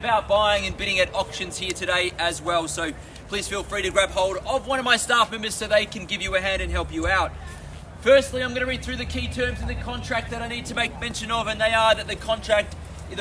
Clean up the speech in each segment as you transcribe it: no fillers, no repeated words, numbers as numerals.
About buying and bidding at auctions here today as well, so please feel free to grab hold of one of my staff members so they can give you a hand and help you out. Firstly, I'm going to read through the key terms in the contract that I need to make mention of, and they are that the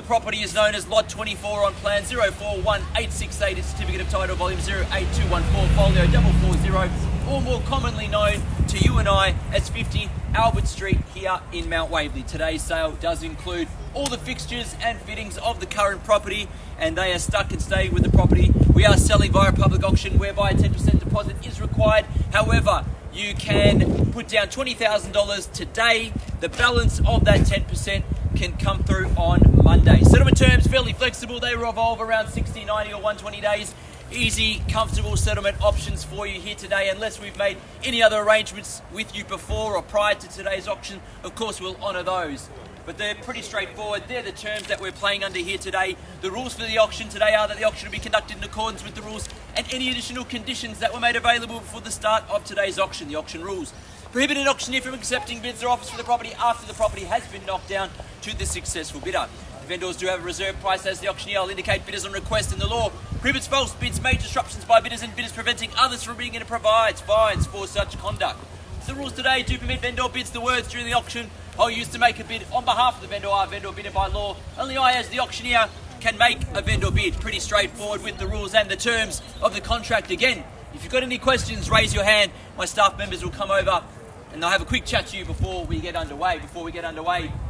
property is known as Lot 24 on Plan 041868, its Certificate of Title Volume 08214, Folio 440, or more commonly known to you and I as 50 Albert Street here in Mount Waverley. Today's sale does include all the fixtures and fittings of the current property, and they are stuck and staying with the property. We are selling via public auction whereby a 10% deposit is required. However, you can put down $20,000 today. The balance of that 10% can come through on Monday. Settlement terms fairly flexible. They revolve around 60, 90 or 120 days. Easy, comfortable settlement options for you here today. Unless we've made any other arrangements with you before or prior to today's auction, of course we'll honour those. But they're pretty straightforward. They're the terms that we're playing under here today. The rules for the auction today are that the auction will be conducted in accordance with the rules and any additional conditions that were made available before the start of today's auction. The auction rules prohibit an auctioneer from accepting bids or offers for the property after the property has been knocked down to the successful bidder. The vendors do have a reserve price as the auctioneer will indicate bidders on request, and the law prohibits false bids, major disruptions by bidders and bidders preventing others from bidding, and it provides fines for such conduct. The rules today do permit vendor bids. The words during the auction are used to make a bid on behalf of the vendor are vendor bidder by law. Only I, as the auctioneer, can make a vendor bid. Pretty straightforward with the rules and the terms of the contract. Again, if you've got any questions, raise your hand. My staff members will come over and they'll have a quick chat to you before we get underway.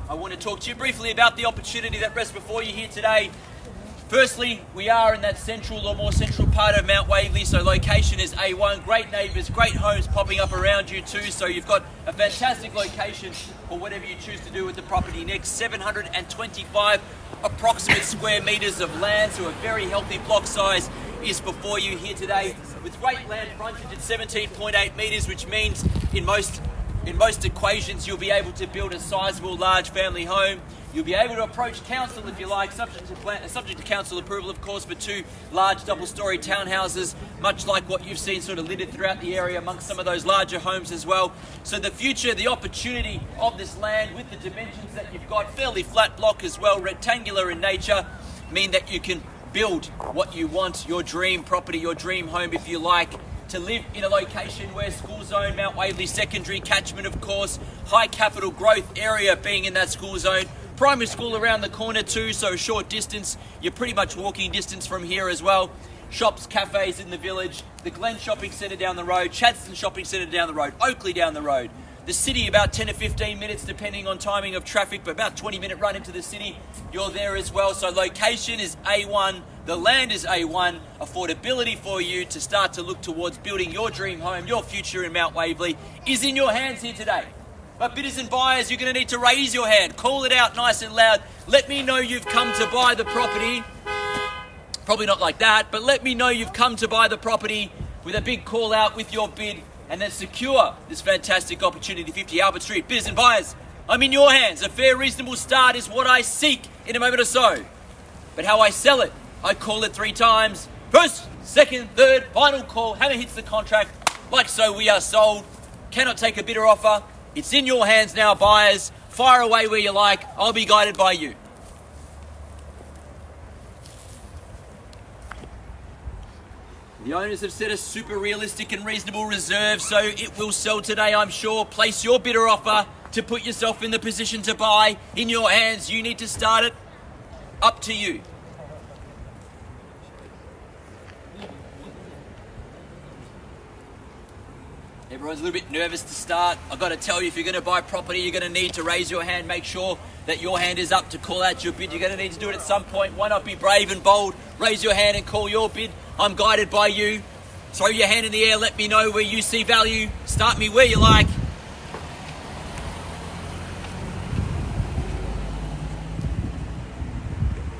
I want to talk to you briefly about the opportunity that rests before you here today. Firstly, we are in that central or more central part of Mount Waverley, so location is A1. Great neighbours, great homes popping up around you too, so you've got a fantastic location for whatever you choose to do with the property next. 725 approximate square metres of land, so a very healthy block size is before you here today, with great land frontage at 17.8 metres, which means in most equations you'll be able to build a sizable large family home. You'll be able to approach council if you like, subject to council approval of course, for two large double-storey townhouses, much like what you've seen sort of littered throughout the area amongst some of those larger homes as well. So the future, the opportunity of this land with the dimensions that you've got, fairly flat block as well, rectangular in nature, mean that you can build what you want, your dream property, your dream home if you like, to live in a location where school zone, Mount Waverley secondary catchment of course, high capital growth area being in that school zone, primary school around the corner too, so short distance, you're pretty much walking distance from here as well. Shops, cafes in the village, the Glen Shopping Centre down the road, Chadstone Shopping Centre down the road, Oakley down the road. The city about 10 to 15 minutes depending on timing of traffic, but about 20-minute run into the city, you're there as well. So location is A1, the land is A1, affordability for you to start to look towards building your dream home, your future in Mount Waverley is in your hands here today. But bidders and buyers, you're going to need to raise your hand, call it out nice and loud. Let me know you've come to buy the property. Probably not like that, but let me know you've come to buy the property with a big call out with your bid, and then secure this fantastic opportunity. 50 Albert Street. Bidders and buyers, I'm in your hands. A fair, reasonable start is what I seek in a moment or so. But how I sell it, I call it 3 times. First, second, third, final call. Hammer hits the contract. Like so, we are sold. Cannot take a bidder offer. It's in your hands now, buyers. Fire away where you like. I'll be guided by you. The owners have set a super realistic and reasonable reserve, so it will sell today, I'm sure. Place your bidder offer to put yourself in the position to buy. In your hands, you need to start it. Up to you. Everyone's a little bit nervous to start. I've got to tell you, if you're going to buy property, you're going to need to raise your hand. Make sure that your hand is up to call out your bid. You're going to need to do it at some point. Why not be brave and bold? Raise your hand and call your bid. I'm guided by you. Throw your hand in the air. Let me know where you see value. Start me where you like.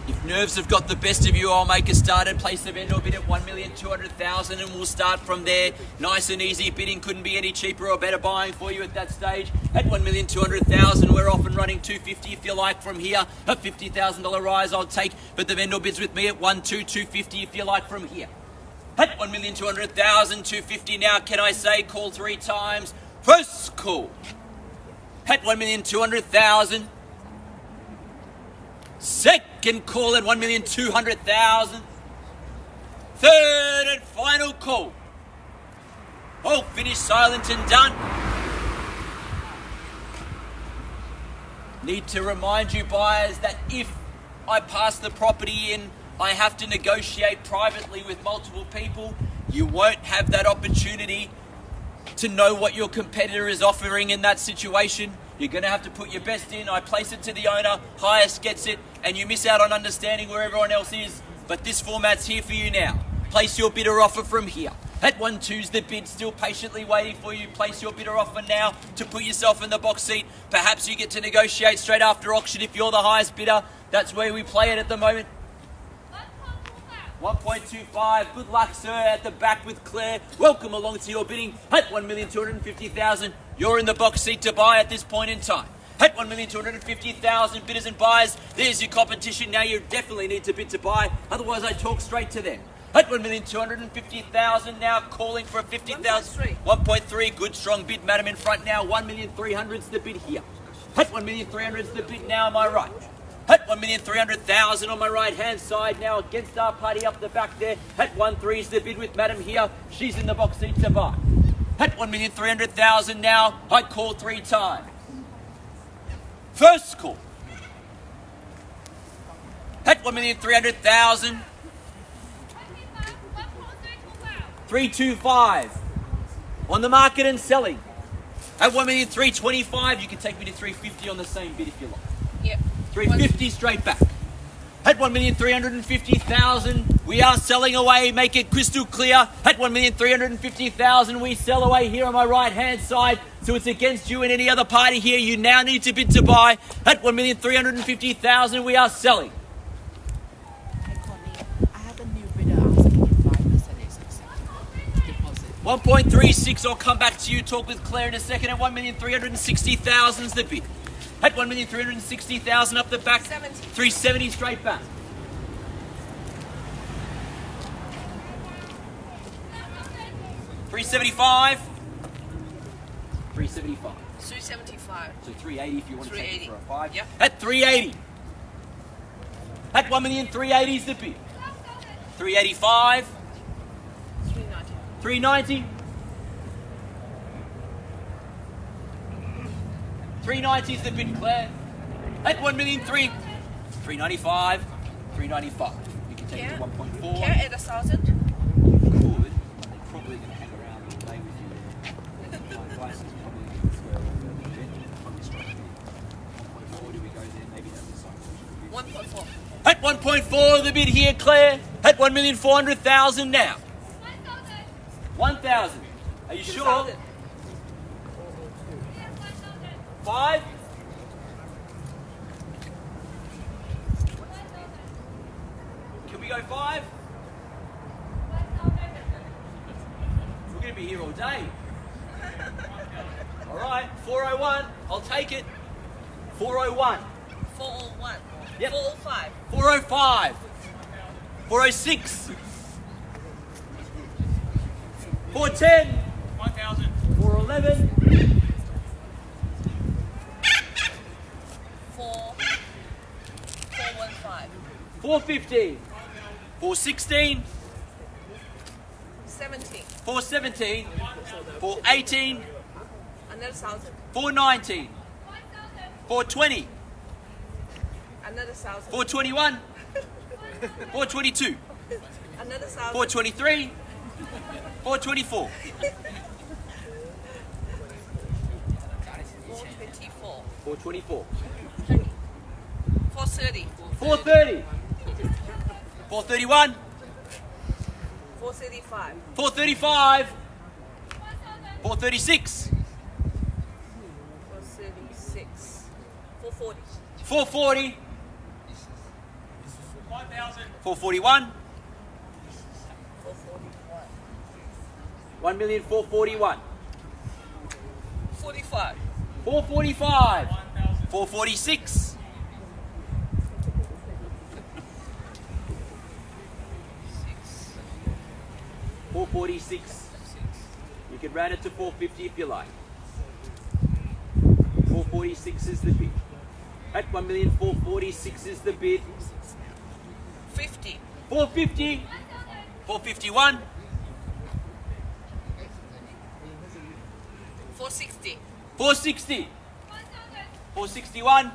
If nerves have got the best of you, I'll make a start and place the vendor bid at 1,200,000 and we'll start from there. Nice and easy. Bidding couldn't be any cheaper or better buying for you at that stage. At 1,200,000, we're off and running 250 if you like from here. A $50,000 rise I'll take, but the vendor bids with me at 1,250 if you like from here. At 1,200,000, 250 now, can I say call 3 times? First call. At 1,200,000. Second Second call at 1,200,000. Third and final call. All finished, silent and done. Need to remind you buyers that if I pass the property in, I have to negotiate privately with multiple people. You won't have that opportunity to know what your competitor is offering in that situation. You're going to have to put your best in. I place it to the owner, highest gets it, and you miss out on understanding where everyone else is. But this format's here for you now. Place your bidder offer from here. At 1-2's the bid, still patiently waiting for you. Place your bidder offer now to put yourself in the box seat. Perhaps you get to negotiate straight after auction if you're the highest bidder. That's where we play it at the moment. 1.25. Good luck, sir, at the back with Claire. Welcome along to your bidding at 1,250,000. You're in the box seat to buy at this point in time. At 1,250,000 bidders and buyers, there's your competition. Now you definitely need to bid to buy. Otherwise, I talk straight to them. At 1,250,000 now, calling for a 50,000. 1.3. Good strong bid, madam, in front now. 1,300,000's the bid here. At 1,300,000's the bid now, am I right? At 1,300,000 on my right hand side now against our party up the back there. At 1.3's the bid with madam here. She's in the box seat to buy. At 1,300,000 now, I call 3 times. First call. At 1,300,000. 325. On the market and selling. At 1,325,000, you can take me to 350 on the same bid if you like. Yep. 350 straight back. At 1,350,000, we are selling away. Make it crystal clear. At 1,350,000, we sell away here on my right hand side. So it's against you and any other party here. You now need to bid to buy. At 1,350,000, we are selling. Hey Courtney, I have a new bidder asking if 5% is acceptable deposit. 1.36, I'll come back to you, talk with Claire in a second. At 1,360,000 is the bid. At 1,360,000 up the back. 370 straight back. $375. 375. 375. So 380 if you want to take it for a 5. Yep. At 380. At 1,380,000 is the bid. 385. 390. 390. 390 is the bid, Claire. At 1,300,000. 395. 395. You can take it to 1.4. Can I add 1,000? Could. They're probably going to hang around all day with you. My advice is probably to square off a bit. Probably strike a bit. 1.4, do we go there? Maybe that's the side. 1.4. At 1.4, the bid here, Claire. At 1,400,000 now. 1,000. Are you sure? 5? Can we go 5? We're going to be here all day. All right, 401. I'll take it. 401. 401. Yep. 405. 405. 406. 410. 1,000. 411. 415. 415. 416. 17. 417. 418. Another 1,000. 419. 420. Another 1,000. 421. 422. Another 1,000. 423. 424. 424. 424. 430. 430. 431. 435. 435. 436. 436. 440. 440. 1,000. 441. 441. 1,441,000. 45. 445. 446. 446. You can round it to 450 if you like. 446 is the bid. At 1,446,000 is the bid. 450. 451. 460. 460. 461.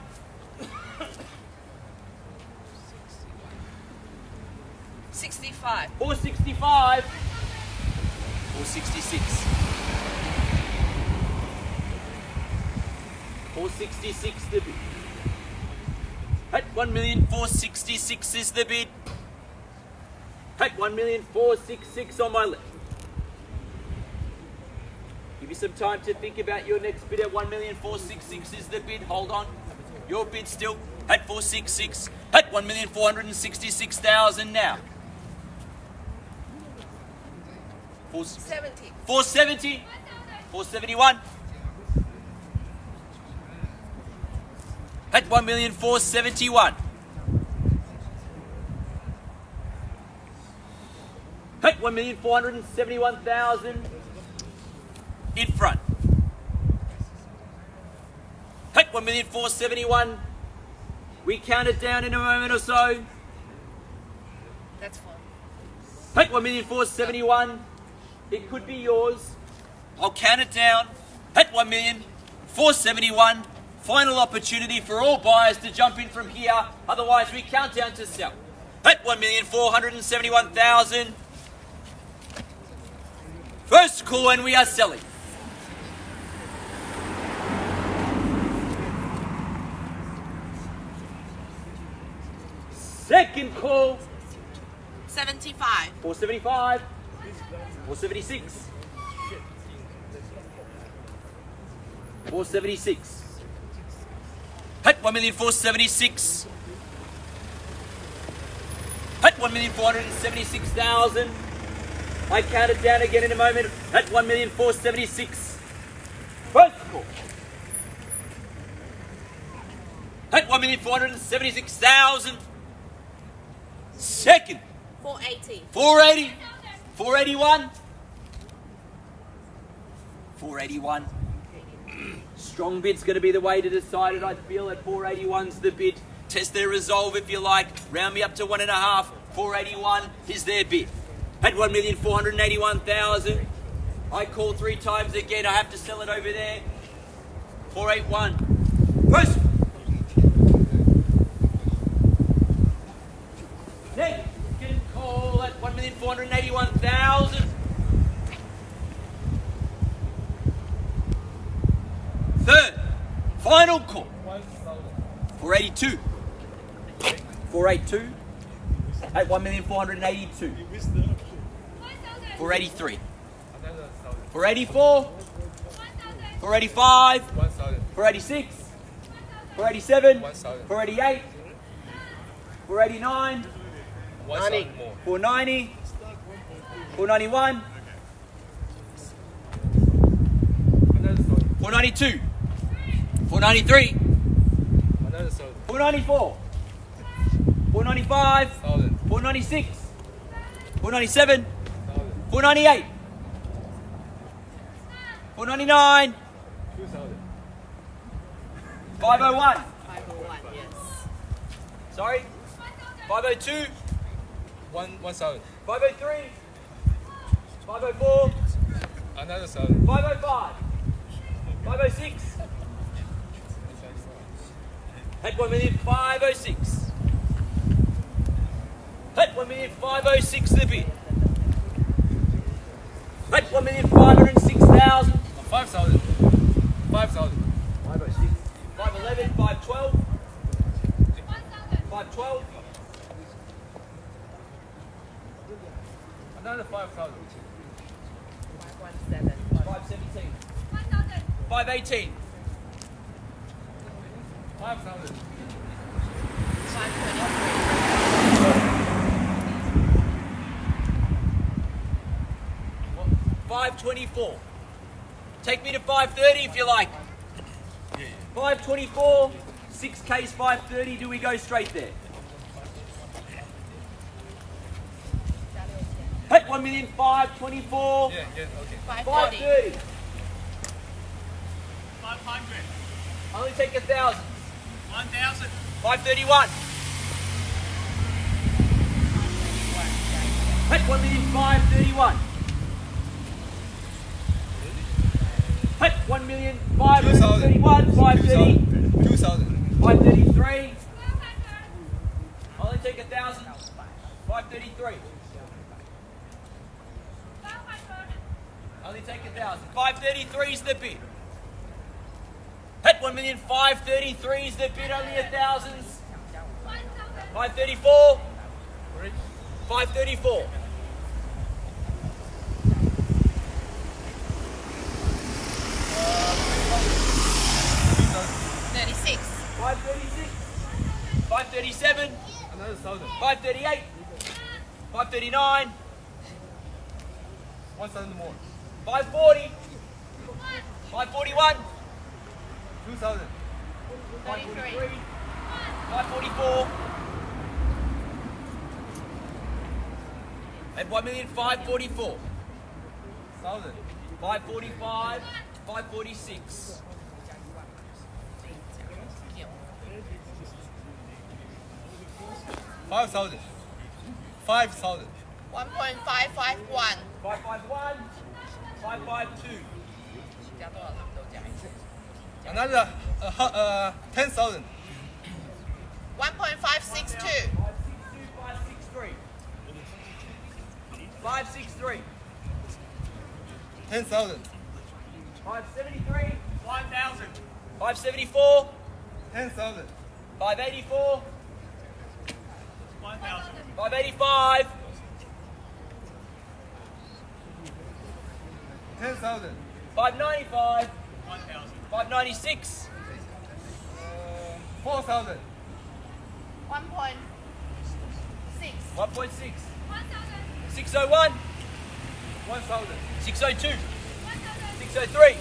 65. 465. 466. 466 the bid. At 1,466,000 is the bid. At 1,466,000 on my left. Give you some time to think about your next bid. At 1,466,000 is the bid. Hold on. Your bid still at 466. At 1,466,000 now. 70. 470. 471. At 1,471,000. At 1,471,000 in front. At 1,471,000. We count it down in a moment or so. That's fine. At 1,471,000. It could be yours. I'll count it down. At 1,471,000. Final opportunity for all buyers to jump in from here. Otherwise, we count down to sell. At 1,471,000. First call and we are selling. Second call. 75. 475. 476. 476. At 1,476,000. At 1,476,000. I count it down again in a moment. At 1,476,000. First call. At 1,476,000. Second. 480. 480. 481. 481. Strong bid's going to be the way to decide it. I feel at 481's the bid. Test their resolve if you like. Round me up to 1.5. 481 is their bid. At 1,481,000. I call 3 times again. I have to sell it over there. 481. First. Second call at 1,481,000. Third, final call. 482. 482 at 1,482,000. 483. 484. 485. 486. 487. 488. 489. 490. 491. 492. 493. 494. 495. 496. 497. 498. 499. 501. 501, yes. Sorry? 502. 1,000. 503. 504. Another 1,000. 505. 506. At 1,506,000. At 1,506,000 the bid. At 1,506,000. 5,000. 5,000. 506. 511. 512. 512. Another 5,000. 517. 517. 518. 5,000. 524. Take me to 530 if you like. 524. 6K's 530. Do we go straight there? At 1,524,000. Yeah, okay. 530. 530. 500, Only take 1,000. 1,000, 531. At 1,531,000. At 1,531,000. 530. 2,000. 533. I'll only take 1,000. 533. Only take 1,000. 533 is the bid. At 1,533,000 is the bid. Only 1,000. 534. 534. 36. 536. 537. Another 1,000. 538. 539. 1,000 more. 540. 541. 2,000. 543. 544. At 1,544,000. 1,000. 545. 546. 5,000. 5,000. 1.551. 551. 552. Another 10,000. 1.562. 563. 563. 10,000. 573. 5,000. 574. 10,000. 584. 585. 10,000. 595. 596. 4,000. 1.6. 1.6. 601. 1,000. 602. 603.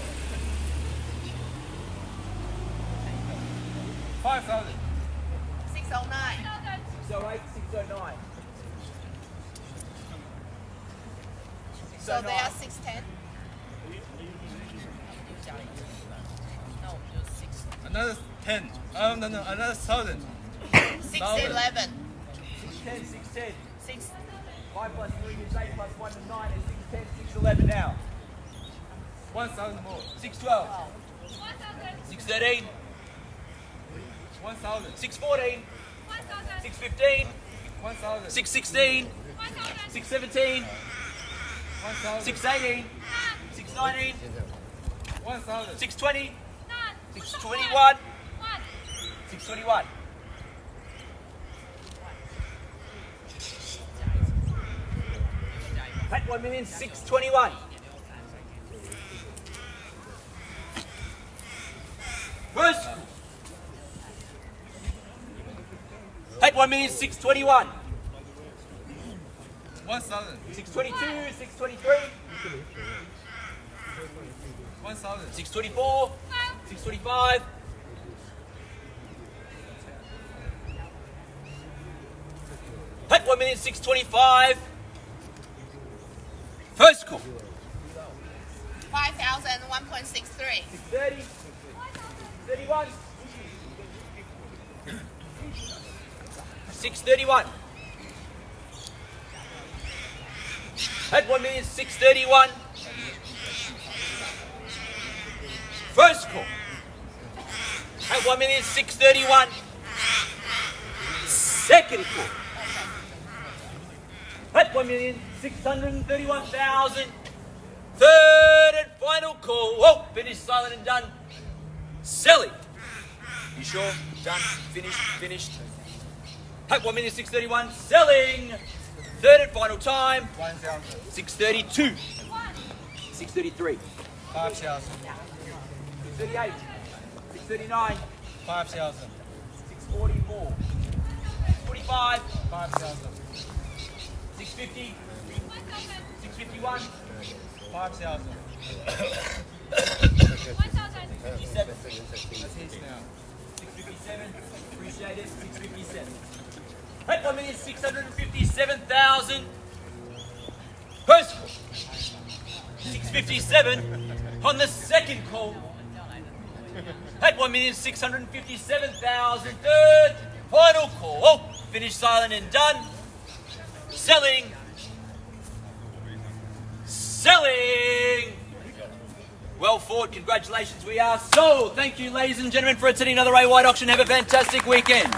5,000. 609. 608. 609. So they are 610. No, just 6. Another 10. No, another 1,000. 611. 610. 610. 6. 5 plus 3 is 8 plus 1 is 9 and 610. 611 now. 1,000 more. 612. 613. 1,000. 614. 615. 1,000. 616. 617. 1,000. 618. 619. 1,000. 620. 621. 621. At 1,621,000. First. At 1,621,000. 1,000. 622. 623. 1,000. 624. 625. At 1,625,000. First call. 5,000. 1.63. 630. 31. 631. At 1,631,000. First call. At 1,631,000. Second call. At 1,631,000. Third and final call. Oh, finished, silent and done. Selling. You sure? Done. Finished. Finished. At 1,631,000. Selling. Third and final time. 1,000. 632. 633. 5,000. 638. 639. 5,000. 644. 645. 5,000. 650. 651. 5,000. 57. That's his now. 657. Appreciate it. 657. At 1,657,000. First call. 657 on the second call. At 1,657,000. Third, final call. Oh, finished, silent and done. Selling. selling. Well fought, congratulations, we are sold. Thank you, ladies and gentlemen, for attending another A Wide auction. Have a fantastic weekend.